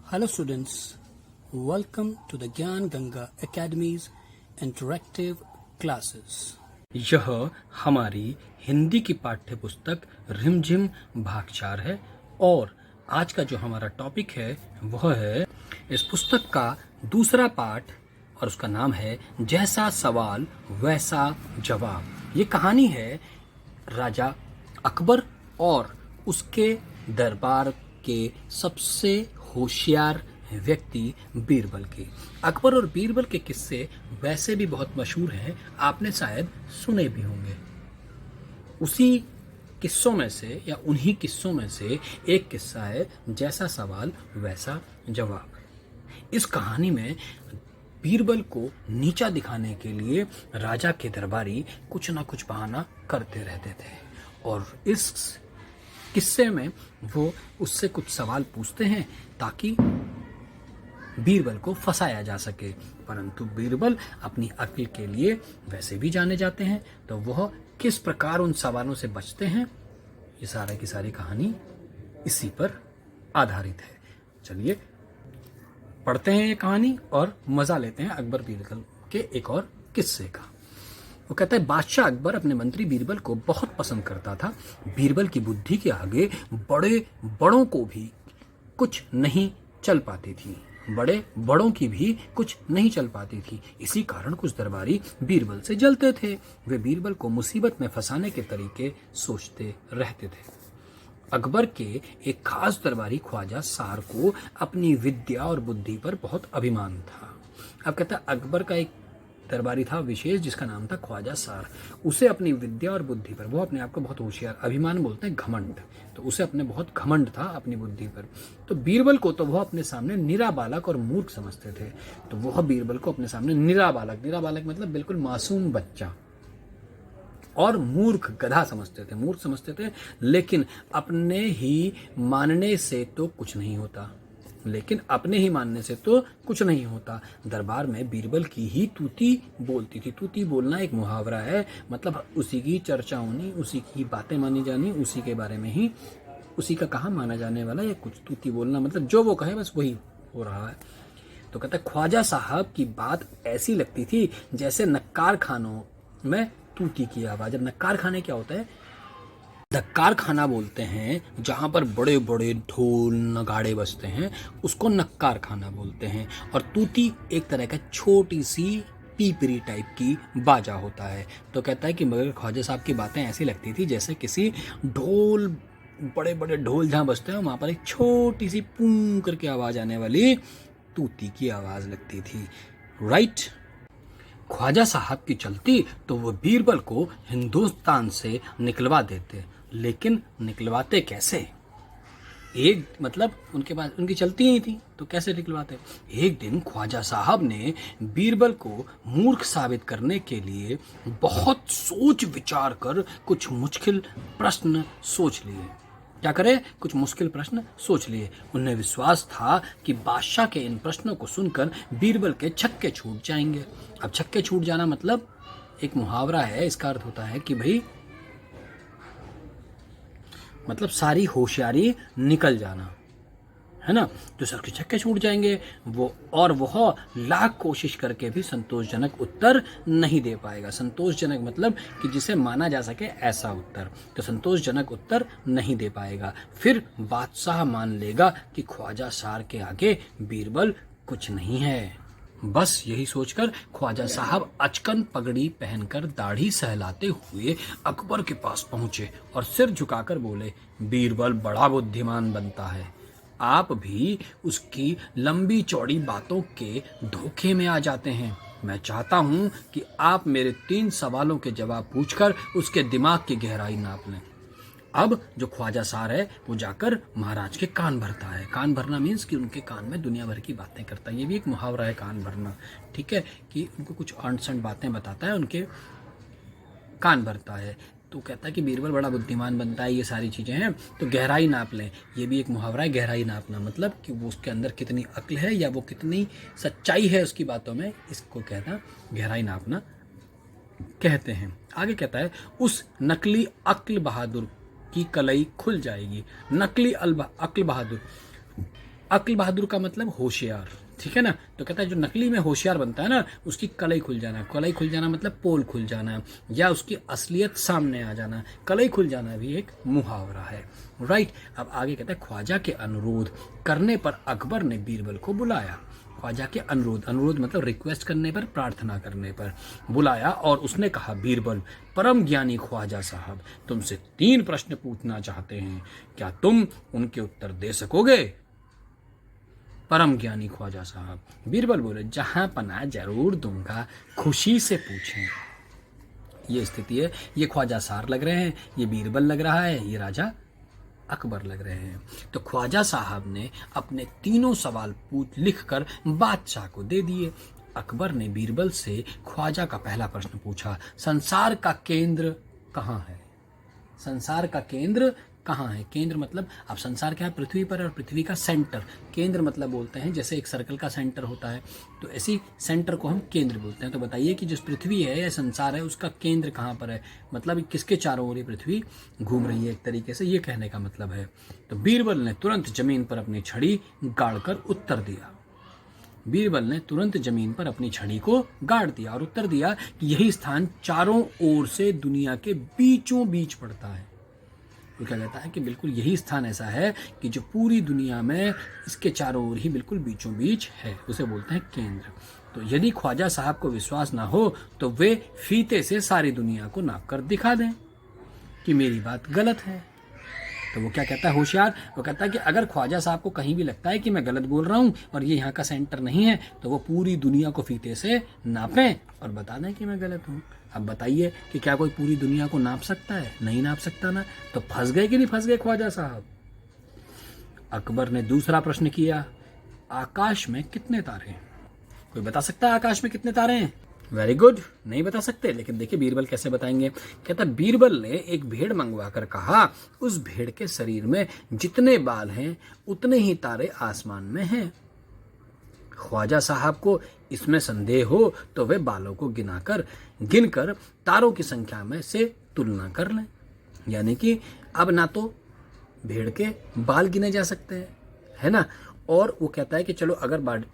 Hello students, welcome to the Gyan Ganga Academy's interactive classes. यह हमारी हिंदी की पाठ्य पुस्तक रिमझिम भाग 4 है और आज का जो हमारा टॉपिक है वह है इस पुस्तक का दूसरा पाठ और उसका नाम है जैसा सवाल वैसा जवाब। ये कहानी है राजा अकबर और उसके दरबार के सबसे होशियार व्यक्ति बीरबल की। अकबर और बीरबल के किस्से वैसे भी बहुत मशहूर हैं, आपने शायद सुने भी होंगे। उसी किस्सों में से या उन्हीं किस्सों में से एक किस्सा है जैसा सवाल वैसा जवाब। इस कहानी में बीरबल को नीचा दिखाने के लिए राजा के दरबारी कुछ ना कुछ बहाना करते रहते थे और इस किस्से में वो उससे कुछ सवाल पूछते हैं ताकि बीरबल को फंसाया जा सके, परंतु बीरबल अपनी अक्ल के लिए वैसे भी जाने जाते हैं। तो वह किस प्रकार उन सवालों से बचते हैं, ये सारा की सारी कहानी इसी पर आधारित है। चलिए पढ़ते हैं ये कहानी और मजा लेते हैं अकबर बीरबल के एक और किस्से का। वो कहता है, बादशाह अकबर अपने मंत्री बीरबल को बहुत पसंद करता था। बीरबल की बुद्धि के आगे बड़े बड़ों को भी कुछ नहीं चल पाती थी, बड़े बड़ों की भी कुछ नहीं चल पाती थी। इसी कारण कुछ दरबारी बीरबल से जलते थे। वे बीरबल को मुसीबत में फंसाने के तरीके सोचते रहते थे। अकबर के एक खास दरबारी ख्वाजा सार को अपनी विद्या और बुद्धि पर बहुत अभिमान था। अब कहता है, अकबर का एक दरबारी था विशेष जिसका नाम था ख्वाजा सार। उसे अपनी विद्या और बुद्धि पर, वो अपने आप को बहुत होशियार, अभिमान बोलते हैं घमंड, तो उसे अपने बहुत घमंड था अपनी बुद्धि पर। तो बीरबल को तो वह अपने सामने निरा बालक और मूर्ख समझते थे। तो वह बीरबल को अपने सामने निरा बालक मतलब बिल्कुल मासूम बच्चा और मूर्ख गधा समझते थे, मूर्ख समझते थे। लेकिन अपने ही मानने से तो कुछ नहीं होता, दरबार में बीरबल की ही तूती बोलती थी। तूती बोलना एक मुहावरा है, मतलब उसी की चर्चा होनी, उसी की बातें मानी जानी, उसी के बारे में ही, उसी का कहा माना जाने वाला या कुछ। तूती बोलना मतलब जो वो कहे बस वही हो रहा है। तो कहता है, ख्वाजा साहब की बात ऐसी लगती थी जैसे नक्कार खानों में तूती की आवाज। अब नक्कार खाने क्या होता है? नक्कार खाना बोलते हैं जहां पर बड़े बड़े ढोल नगाड़े बजते हैं, उसको नक्कार खाना बोलते हैं। और तूती एक तरह का छोटी सी पीपरी टाइप की बाजा होता है। तो कहता है कि मगर ख्वाजा साहब की बातें ऐसी लगती थी जैसे किसी ढोल, बड़े बड़े ढोल जहाँ बजते हैं वहां पर एक छोटी सी पूं करके आवाज आने वाली तूती की आवाज लगती थी। राइट। ख्वाजा साहब की चलती तो वो बीरबल को हिंदुस्तान से निकलवा देते, लेकिन निकलवाते कैसे? मतलब उनके पास उनकी चलती नहीं थी तो कैसे निकलवाते? एक दिन ख्वाजा साहब ने बीरबल को मूर्ख साबित करने के लिए बहुत सोच विचार कर कुछ मुश्किल प्रश्न सोच लिए। क्या करे? कुछ मुश्किल प्रश्न सोच लिए। उन्हें विश्वास था कि बादशाह के इन प्रश्नों को सुनकर बीरबल के छक्के छूट जाएंगे। अब छक्के छूट जाना मतलब एक मुहावरा है, इसका अर्थ होता है कि भाई मतलब सारी होशियारी निकल जाना, है ना। जो सर के छक्के छूट जाएंगे वह लाख कोशिश करके भी संतोषजनक उत्तर नहीं दे पाएगा। संतोषजनक मतलब कि जिसे माना जा सके ऐसा उत्तर, तो संतोषजनक उत्तर नहीं दे पाएगा। फिर बादशाह मान लेगा कि ख्वाजा सार के आगे बीरबल कुछ नहीं है। बस यही सोचकर ख्वाजा साहब अचकन पगड़ी पहनकर दाढ़ी सहलाते हुए अकबर के पास पहुंचे और सिर झुकाकर बोले, बीरबल बड़ा बुद्धिमान बनता है, आप भी उसकी लंबी चौड़ी बातों के धोखे में आ जाते हैं। मैं चाहता हूं कि आप मेरे 3 सवालों के जवाब पूछकर उसके दिमाग की गहराई नाप लें। अब जो ख्वाजा सार है वो जाकर महाराज के कान भरता है। कान भरना मीन्स कि उनके कान में दुनिया भर की बातें करता है। ये भी एक मुहावरा है, कान भरना, ठीक है, कि उनको कुछ अनसंट बातें बताता है, उनके कान भरता है। तो कहता है कि बीरबल बड़ा बुद्धिमान बनता है, ये सारी चीज़ें हैं, तो गहराई नाप लें। ये भी एक मुहावरा है, गहराई नापना मतलब कि वो उसके अंदर कितनी अक्ल है या वो कितनी सच्चाई है उसकी बातों में, इसको कहता गहराई नापना कहते हैं। आगे कहता है, उस नकली अक्ल बहादुर की कलई खुल जाएगी। नकली अक्ल बहादुर अक्ल बहादुर का मतलब होशियार, ठीक है ना। तो कहता है जो नकली में होशियार बनता है ना, उसकी कलई खुल जाना। कलई खुल जाना मतलब पोल खुल जाना, या उसकी असलियत सामने आ जाना। कलई खुल जाना भी एक मुहावरा है, राइट। अब आगे कहता है ख्वाजा के अनुरोध करने पर अकबर ने बीरबल को बुलाया। ख्वाजा के अनुरोध मतलब रिक्वेस्ट करने पर, प्रार्थना करने पर बुलाया, और उसने कहा, बीरबल, परम ज्ञानी ख्वाजा साहब तुमसे 3 प्रश्न पूछना चाहते हैं, क्या तुम उनके उत्तर दे सकोगे? परम ज्ञानी ख्वाजा साहब। बीरबल बोले, जहां पना जरूर दूंगा, खुशी से पूछें। ये स्थिति है, ये ख्वाजा सार लग रहे हैं, ये बीरबल लग रहा है, ये राजा अकबर लग रहे हैं। तो ख्वाजा साहब ने अपने 3 सवाल लिखकर बादशाह को दे दिए। अकबर ने बीरबल से ख्वाजा का पहला प्रश्न पूछा, संसार का केंद्र कहाँ है? संसार का केंद्र कहाँ है? केंद्र मतलब, अब संसार क्या है? पृथ्वी पर, और पृथ्वी का सेंटर। केंद्र मतलब बोलते हैं जैसे एक सर्कल का सेंटर होता है, तो ऐसी सेंटर को हम केंद्र बोलते हैं। तो बताइए कि जो पृथ्वी है या संसार है, उसका केंद्र कहाँ पर है? मतलब किसके चारों ओर ये पृथ्वी घूम रही है, एक तरीके से ये कहने का मतलब है। तो बीरबल ने तुरंत जमीन पर अपनी छड़ी गाड़कर उत्तर दिया। बीरबल ने तुरंत जमीन पर अपनी छड़ी को गाड़ दिया और उत्तर दिया कि यही स्थान चारों ओर से दुनिया के बीचों बीच पड़ता है। वो क्या कहता है कि बिल्कुल यही स्थान ऐसा है कि जो पूरी दुनिया में इसके चारों ओर ही बिल्कुल बीचों बीच है, उसे बोलते हैं केंद्र। तो यदि ख्वाजा साहब को विश्वास ना हो तो वे फीते से सारी दुनिया को नाप कर दिखा दें कि मेरी बात गलत है। तो वो क्या कहता है होशियार? वो कहता है कि अगर ख्वाजा साहब को कहीं भी लगता है कि मैं गलत बोल रहा हूँ और ये यहाँ का सेंटर नहीं है, तो वो पूरी दुनिया को फीते से नापें और बता दें कि मैं गलत हूँ। अब बताइए कि क्या कोई पूरी दुनिया को नाप सकता है? नहीं नाप सकता ना। तो फंस गए कि नहीं फंस गए ख्वाजा साहब? अकबर ने दूसरा प्रश्न किया, आकाश में कितने तारे हैं? कोई बता सकता है आकाश में कितने तारे हैं? वेरी गुड, नहीं बता सकते। लेकिन देखिए बीरबल कैसे बताएंगे। कहता बीरबल ने एक भेड़ मंगवा कर कहा, उस भेड़ के शरीर में जितने बाल हैं उतने ही तारे आसमान में हैं। ख्वाजा साहब को इसमें संदेह हो तो वे बालों को गिनकर तारों की संख्या में से तुलना कर लें। यानी कि अब ना तो भेड़ के बाल गिने जा सकते हैं, है ना। और वो कहता है कि चलो अगर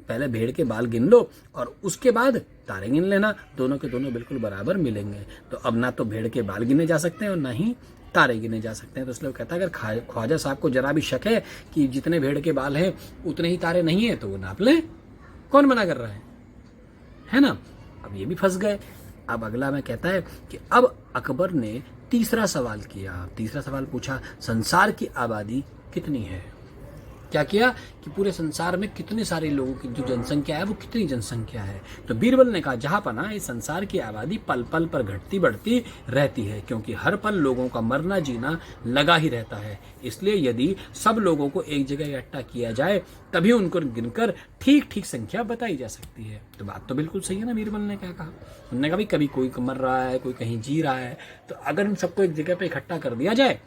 पहले भेड़ के बाल गिन लो और उसके बाद तारे गिन लेना, दोनों के दोनों बिल्कुल बराबर मिलेंगे। तो अब ना तो भेड़ के बाल गिने जा सकते हैं और ना ही तारे गिने जा सकते हैं। तो इसलिए वो कहता है अगर ख्वाजा साहब को जरा भी शक है कि जितने भेड़ के बाल हैं उतने ही तारे नहीं है, तो वो नाप ले, कौन मना कर रहा है ना। अब ये भी फंस गए। अब अगला में कहता है कि अब अकबर ने तीसरा सवाल किया। तीसरा सवाल पूछा, संसार की आबादी कितनी है? क्या किया कि पूरे संसार में कितने सारे लोगों की जो जनसंख्या है वो कितनी जनसंख्या है? तो बीरबल ने कहा, जहां पना इस संसार की आबादी पल पल पर घटती बढ़ती रहती है, क्योंकि हर पल लोगों का मरना जीना लगा ही रहता है। इसलिए यदि सब लोगों को एक जगह इकट्ठा किया जाए तभी उनको गिनकर ठीक ठीक संख्या बताई जा सकती है। तो बात तो बिल्कुल सही है ना। बीरबल ने क्या कहा? उन्होंने कहा भी कभी कोई मर रहा है, कोई कहीं जी रहा है, तो अगर इन सबको एक जगह पर इकट्ठा कर दिया जाए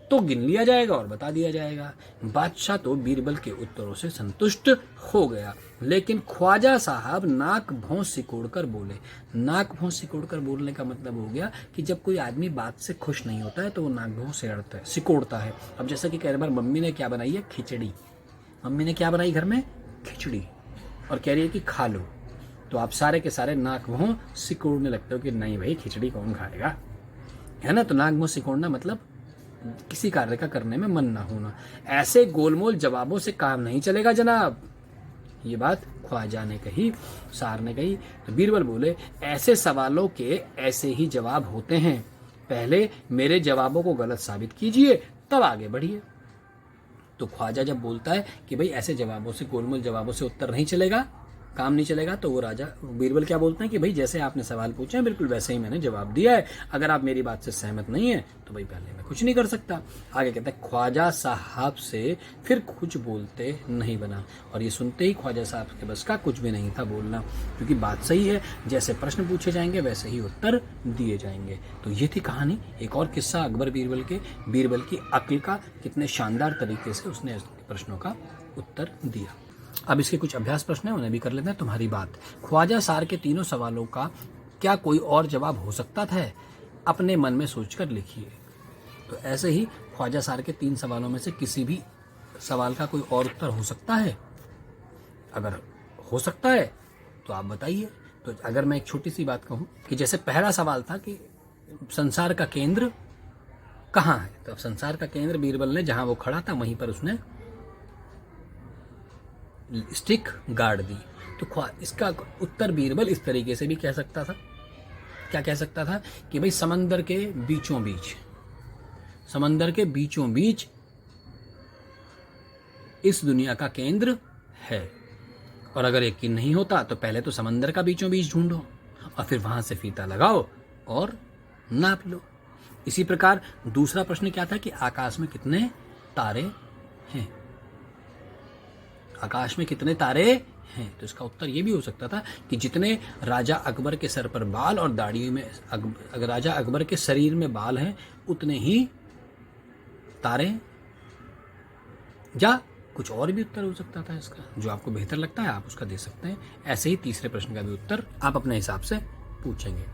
तो गिन लिया जाएगा और बता दिया जाएगा। बादशाह तो बीरबल के उत्तरों से संतुष्ट हो गया, लेकिन ख्वाजा साहब नाक भौं सिकोड़कर बोले। नाक भौं सिकोड़कर बोलने का मतलब हो गया कि जब कोई आदमी बात से खुश नहीं होता है तो वो नाक भौं सिकोड़ता है। अब जैसा कि कई बार मम्मी ने क्या बनाई है? खिचड़ी। मम्मी ने क्या बनाई घर में? खिचड़ी, और कह रही है कि खा लो, तो आप सारे के सारे नाक भौं सिकोड़ने लगते हो कि नहीं भाई खिचड़ी कौन खाएगा, है ना। तो नाक भौं सिकोड़ना मतलब किसी कार्य का करने में मन ना होना। ऐसे गोलमोल जवाबों से काम नहीं चलेगा जनाब। ये बात ख्वाजा ने कही, सार ने कही। तो बीरबल बोले, ऐसे सवालों के ऐसे ही जवाब होते हैं, पहले मेरे जवाबों को गलत साबित कीजिए तब आगे बढ़िए। तो ख्वाजा जब बोलता है कि भाई ऐसे जवाबों से, गोलमोल जवाबों से उत्तर नहीं चलेगा, काम नहीं चलेगा, तो वो राजा बीरबल क्या बोलते हैं कि भाई जैसे आपने सवाल पूछे हैं बिल्कुल वैसे ही मैंने जवाब दिया है। अगर आप मेरी बात से सहमत नहीं है तो भाई पहले मैं कुछ नहीं कर सकता। आगे कहता है, ख्वाजा साहब से फिर कुछ बोलते नहीं बना। और ये सुनते ही ख्वाजा साहब के बस का कुछ भी नहीं था बोलना, क्योंकि बात सही है। जैसे प्रश्न पूछे जाएंगे वैसे ही उत्तर दिए जाएंगे। तो ये थी कहानी। एक और किस्सा अकबर बीरबल की अक्ल का, कितने शानदार तरीके से उसने प्रश्नों का उत्तर दिया। अब इसके कुछ अभ्यास प्रश्न हैं, उन्हें भी कर लेते हैं। तुम्हारी बात, ख्वाजा सार के 3 सवालों का क्या कोई और जवाब हो सकता था? अपने मन में सोचकर लिखिए। तो ऐसे ही ख्वाजा सार के 3 सवालों में से किसी भी सवाल का कोई और उत्तर हो सकता है? अगर हो सकता है तो आप बताइए। तो अगर मैं एक छोटी सी बात कहूं कि जैसे पहला सवाल था कि संसार का केंद्र कहाँ है, तो अब संसार का केंद्र बीरबल ने जहां वो खड़ा था वहीं पर उसने स्टिक गाड़ दी। तो इसका उत्तर बीरबल इस तरीके से भी कह सकता था, क्या कह सकता था कि भाई समंदर के बीचों बीच, समंदर के बीचों बीच इस दुनिया का केंद्र है। और अगर यकीन नहीं होता तो पहले तो समंदर का बीचों बीच ढूंढो और फिर वहां से फीता लगाओ और नाप लो। इसी प्रकार दूसरा प्रश्न क्या था कि आकाश में कितने तारे हैं, आकाश में कितने तारे हैं। तो इसका उत्तर ये भी हो सकता था कि जितने राजा अकबर के सर पर बाल और दाढ़ी में, अगर राजा अकबर के शरीर में बाल हैं उतने ही तारे, या कुछ और भी उत्तर हो सकता था इसका। जो आपको बेहतर लगता है आप उसका दे सकते हैं। ऐसे ही तीसरे प्रश्न का भी उत्तर आप अपने हिसाब से पूछेंगे।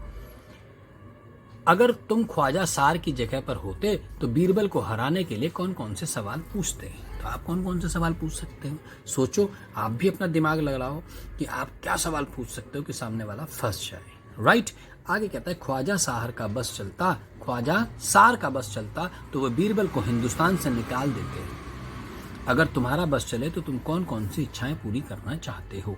अगर तुम ख्वाजा सार की जगह पर होते तो बीरबल को हराने के लिए कौन कौन से सवाल पूछते? तो आप कौन कौन से सवाल पूछ सकते हो? सोचो, आप भी अपना दिमाग लगाओ कि आप क्या सवाल पूछ सकते हो कि सामने वाला फंस जाए। राइट। आगे कहता है ख्वाजा सार का बस चलता, ख्वाजा सार का बस चलता तो वह बीरबल को हिंदुस्तान से निकाल देते। अगर तुम्हारा बस चले तो तुम कौन कौन सी इच्छाएं पूरी करना चाहते हो?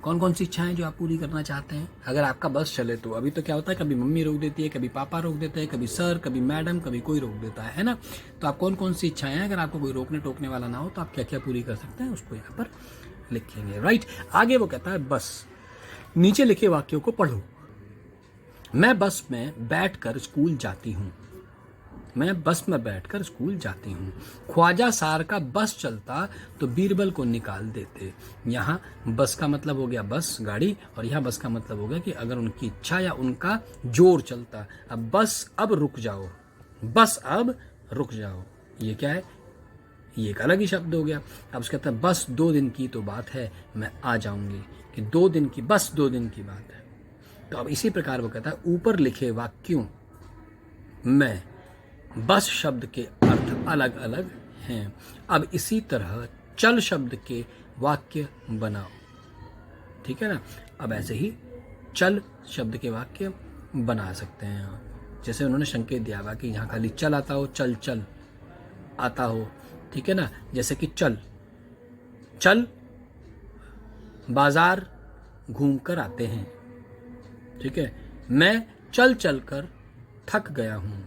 कौन कौन सी इच्छाएं जो आप पूरी करना चाहते हैं? अगर आपका बस चले तो अभी तो क्या होता है, कभी मम्मी रोक देती है, कभी पापा रोक देते हैं, कभी सर, कभी मैडम, कभी कोई रोक देता है ना। तो आप कौन कौन सी इच्छाएं हैं, अगर आपको कोई रोकने टोकने वाला ना हो तो आप क्या क्या पूरी कर सकते हैं उसको यहाँ पर लिखेंगे। राइट। आगे वो कहता है बस, नीचे लिखे वाक्यों को पढ़ो। मैं बस में बैठकर स्कूल जाती हूँ, मैं बस में बैठकर स्कूल जाती हूँ। ख्वाजा सार का बस चलता तो बीरबल को निकाल देते। यहाँ बस का मतलब हो गया बस गाड़ी, और यहाँ बस का मतलब हो गया कि अगर उनकी इच्छा या उनका जोर चलता। अब बस अब रुक जाओ, बस अब रुक जाओ, ये क्या है, ये एक अलग ही शब्द हो गया। अब उसके कहता है बस 2 दिन की तो बात है, मैं आ जाऊंगी। कि 2 दिन की, बस 2 दिन की बात है। तो अब इसी प्रकार वो कहता है ऊपर लिखे वाक्यों में बस शब्द के अर्थ अलग अलग हैं। अब इसी तरह चल शब्द के वाक्य बनाओ। ठीक है ना। अब ऐसे ही चल शब्द के वाक्य बना सकते हैं आप। जैसे उन्होंने संकेत दिया हुआ कि यहाँ खाली चल आता हो, चल चल आता हो। ठीक है ना। जैसे कि चल, चल बाजार घूम कर आते हैं। ठीक है। मैं चल चल कर थक गया हूं,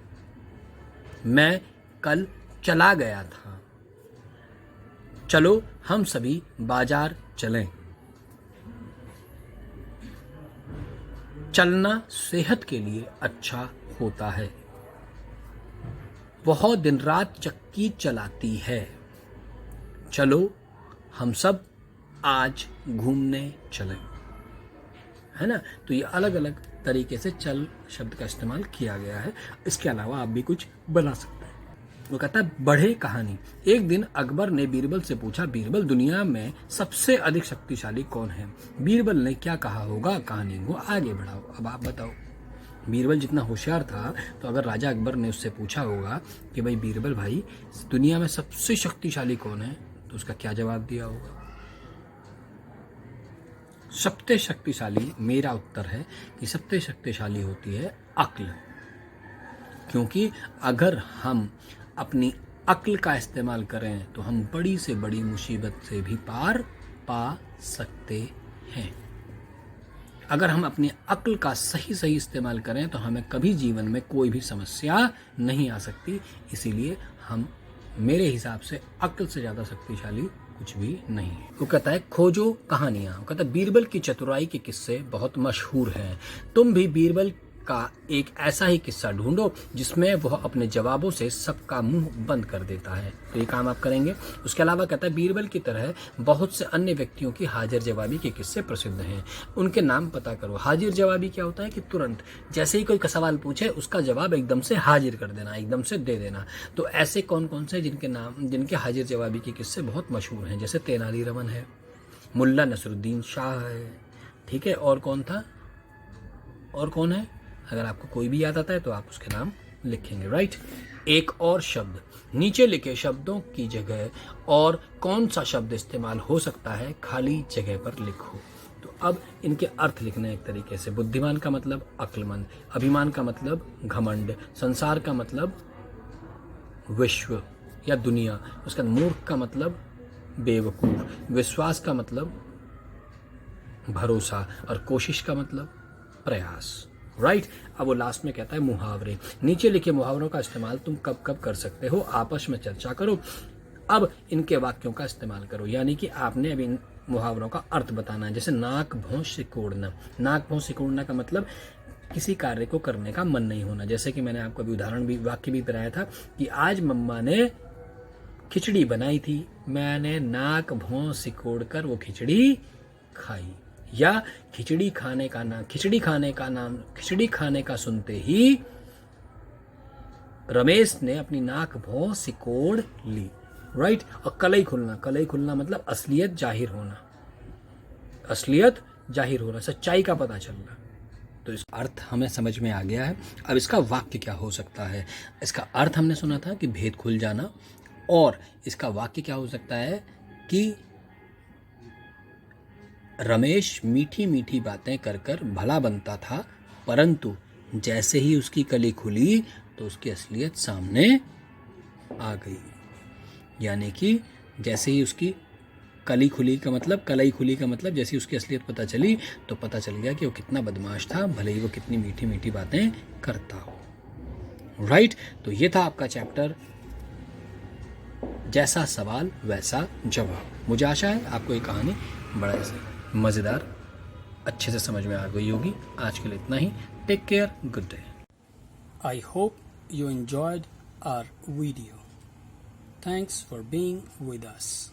मैं कल चला गया था। चलो हम सभी बाजार चलें। चलना सेहत के लिए अच्छा होता है। वह दिन रात चक्की चलाती है। चलो हम सब आज घूमने चलें। है ना। तो ये अलग अलग तरीके से चल शब्द का इस्तेमाल किया गया है। इसके अलावा आप भी कुछ बना सकते हैं। वो कहता है बढ़े कहानी। एक दिन अकबर ने बीरबल से पूछा, बीरबल दुनिया में सबसे अधिक शक्तिशाली कौन है? बीरबल ने क्या कहा होगा? कहानी को आगे बढ़ाओ। अब आप बताओ। बीरबल जितना होशियार था तो अगर राजा अकबर ने उससे पूछा होगा कि भाई बीरबल भाई दुनिया में सबसे शक्तिशाली कौन है, तो उसका क्या जवाब दिया होगा? सबसे शक्तिशाली, मेरा उत्तर है कि सबसे शक्तिशाली होती है अक्ल। क्योंकि अगर हम अपनी अक्ल का इस्तेमाल करें तो हम बड़ी से बड़ी मुसीबत से भी पार पा सकते हैं। अगर हम अपनी अक्ल का सही सही इस्तेमाल करें तो हमें कभी जीवन में कोई भी समस्या नहीं आ सकती। इसीलिए हम, मेरे हिसाब से अक्ल से ज़्यादा शक्तिशाली कुछ भी नहीं है। वो कहता है खोजो कहानियां। वो कहता है बीरबल की चतुराई के किस्से बहुत मशहूर हैं। तुम भी बीरबल का एक ऐसा ही किस्सा ढूंढो जिसमें वह अपने जवाबों से सबका मुंह बंद कर देता है। तो ये काम आप करेंगे। उसके अलावा कहता है बीरबल की तरह बहुत से अन्य व्यक्तियों की हाजिर जवाबी के किस्से प्रसिद्ध हैं, उनके नाम पता करो। हाजिर जवाबी क्या होता है कि तुरंत जैसे ही कोई सवाल पूछे उसका जवाब एकदम से हाजिर कर देना, एकदम से दे देना। तो ऐसे कौन कौन से जिनके हाजिर जवाबी के किस्से बहुत मशहूर हैं? जैसे तेनालीरामन है, मुल्ला नसरुद्दीन शाह है। ठीक है। और कौन था, और कौन है? अगर आपको कोई भी याद आता है तो आप उसके नाम लिखेंगे। राइट। एक और शब्द, नीचे लिखे शब्दों की जगह और कौन सा शब्द इस्तेमाल हो सकता है खाली जगह पर लिखो। तो अब इनके अर्थ लिखने एक तरीके से। बुद्धिमान का मतलब अक्लमंद, अभिमान का मतलब घमंड, संसार का मतलब विश्व या दुनिया, उसका मूर्ख का मतलब बेवकूफ, विश्वास का मतलब भरोसा और कोशिश का मतलब प्रयास। राइट। अब वो लास्ट में कहता है मुहावरे। नीचे लिखे मुहावरों का इस्तेमाल तुम कब कब कर सकते हो, आपस में चर्चा करो। अब इनके वाक्यों का इस्तेमाल करो, यानी कि आपने अभी इन मुहावरों का अर्थ बताना है। जैसे नाक भौं सिकोड़ना। नाक भौं सिकोड़ना का मतलब किसी कार्य को करने का मन नहीं होना। जैसे कि मैंने आपको अभी उदाहरण भी, वाक्य भी बताया था कि आज मम्मा ने खिचड़ी बनाई थी, मैंने नाक भौं सिकोड़ कर वो खिचड़ी खाई। या खिचड़ी खाने का सुनते ही रमेश ने अपनी नाक भौं सिकोड़ ली। राइट। और कलई खुलना मतलब असलियत जाहिर होना, सच्चाई का पता चलना। तो इसका अर्थ हमें समझ में आ गया है। अब इसका वाक्य क्या हो सकता है। इसका अर्थ हमने सुना था कि भेद खुल जाना, और इसका वाक्य क्या हो सकता है कि रमेश मीठी मीठी बातें कर कर भला बनता था, परंतु जैसे ही उसकी कली खुली तो उसकी असलियत सामने आ गई। यानी कि जैसे ही उसकी कलई खुली का मतलब जैसे ही उसकी असलियत पता चली तो पता चल गया कि वो कितना बदमाश था, भले ही वो कितनी मीठी मीठी बातें करता हो। राइट। तो ये था आपका चैप्टर, जैसा सवाल वैसा जवाब। मुझे आशा है आपको ये कहानी बड़ा मज़ेदार अच्छे से समझ में आ गई होगी। आज के लिए इतना ही। Take care, good day. I hope you enjoyed our video. Thanks for being with us.